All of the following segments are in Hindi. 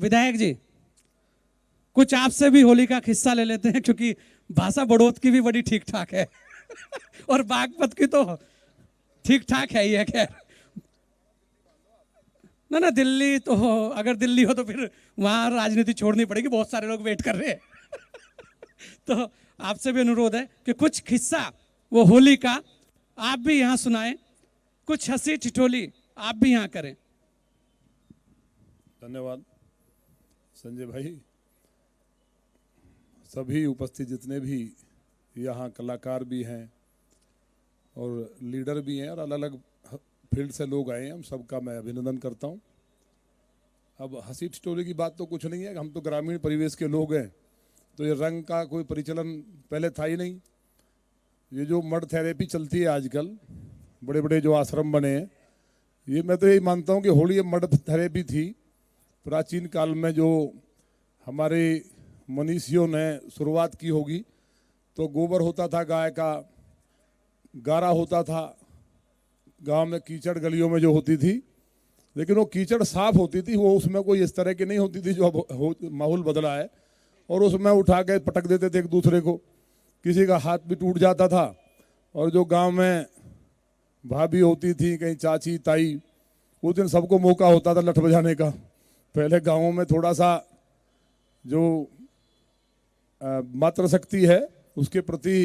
विधायक जी, कुछ आपसे भी होली का किस्सा ले लेते हैं, क्योंकि भाषा बड़ौत की भी बड़ी ठीक ठाक है और बागपत की तो ठीक ठाक है ही है। खैर ना ना, दिल्ली तो अगर दिल्ली हो तो फिर वहां राजनीति छोड़नी पड़ेगी, बहुत सारे लोग वेट कर रहे हैं तो आपसे भी अनुरोध है कि कुछ किस्सा वो होली का आप भी यहां सुनाएं, कुछ हंसी ठिठोली आप भी यहां करें। धन्यवाद संजय भाई। सभी उपस्थित जितने भी यहाँ कलाकार भी हैं और लीडर भी हैं और अलग अलग फील्ड से लोग आए हैं, हम सबका मैं अभिनंदन करता हूँ। अब हंसी ठिठोली की बात तो कुछ नहीं है, हम तो ग्रामीण परिवेश के लोग हैं, तो ये रंग का कोई परिचलन पहले था ही नहीं। ये जो मड थेरेपी चलती है आजकल, बड़े बड़े जो आश्रम बने हैं, ये मैं तो यही मानता हूँ कि होली मड थेरेपी थी। प्राचीन काल में जो हमारे मनीषियों ने शुरुआत की होगी, तो गोबर होता था गाय का, गारा होता था, गांव में कीचड़ गलियों में जो होती थी, लेकिन वो कीचड़ साफ होती थी, वो उसमें कोई इस तरह की नहीं होती थी जो अब माहौल बदला है। और उसमें उठा के पटक देते थे एक दूसरे को, किसी का हाथ भी टूट जाता था। और जो गांव में भाभी होती थी, कहीं चाची ताई, उस दिन सबको मौका होता था लठ बजाने का। पहले गाँवों में थोड़ा सा जो मातृशक्ति है उसके प्रति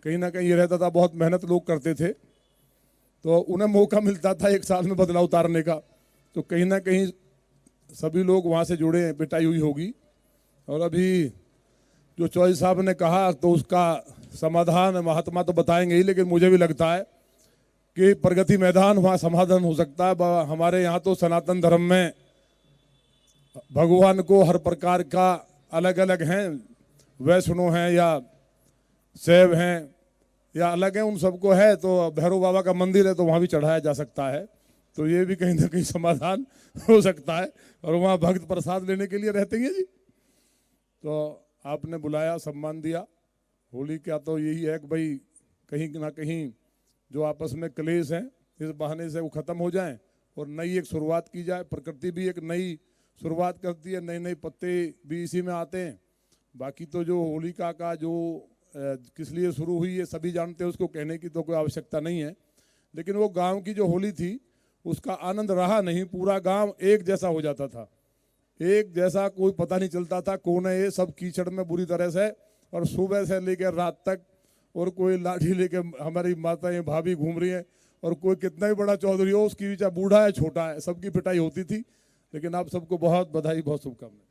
कहीं ना कहीं ये रहता था, बहुत मेहनत लोग करते थे, तो उन्हें मौका मिलता था एक साल में बदला उतारने का। तो कहीं ना कहीं सभी लोग वहाँ से जुड़े हैं, पिटाई हुई होगी। और अभी जो चौधरी साहब ने कहा तो उसका समाधान महात्मा तो बताएंगे ही, लेकिन मुझे भी लगता है कि प्रगति मैदान वहाँ समाधान हो सकता है। हमारे यहाँ तो सनातन धर्म में भगवान को हर प्रकार का अलग अलग हैं, वैष्णव हैं या शैव हैं या अलग हैं, उन सबको है। तो भैरव बाबा का मंदिर है तो वहाँ भी चढ़ाया जा सकता है, तो ये भी कहीं ना कहीं समाधान हो सकता है। और वहाँ भक्त प्रसाद लेने के लिए रहते हैं जी। तो आपने बुलाया, सम्मान दिया। होली का तो यही है कि भाई कहीं ना कहीं जो आपस में क्लेश हैं, इस बहाने से वो ख़त्म हो जाएं और नई एक शुरुआत की जाए। प्रकृति भी एक नई शुरुआत करती है, नए नए पत्ते भी इसी में आते हैं। बाकी तो जो होलिका का जो किस लिए शुरू हुई है सभी जानते हैं, उसको कहने की तो कोई आवश्यकता नहीं है। लेकिन वो गांव की जो होली थी उसका आनंद रहा नहीं, पूरा गांव एक जैसा हो जाता था, एक जैसा, कोई पता नहीं चलता था कौन है ये, सब कीचड़ में बुरी तरह से। और सुबह से लेकर रात तक, और कोई लाठी लेके हमारी माताएं भाभी घूम रही हैं, और कोई कितना ही बड़ा चौधरी हो, उसकी चाहे बूढ़ा है छोटा है, सबकी पिटाई होती थी। लेकिन आप सबको बहुत बधाई, बहुत शुभकामनाएं।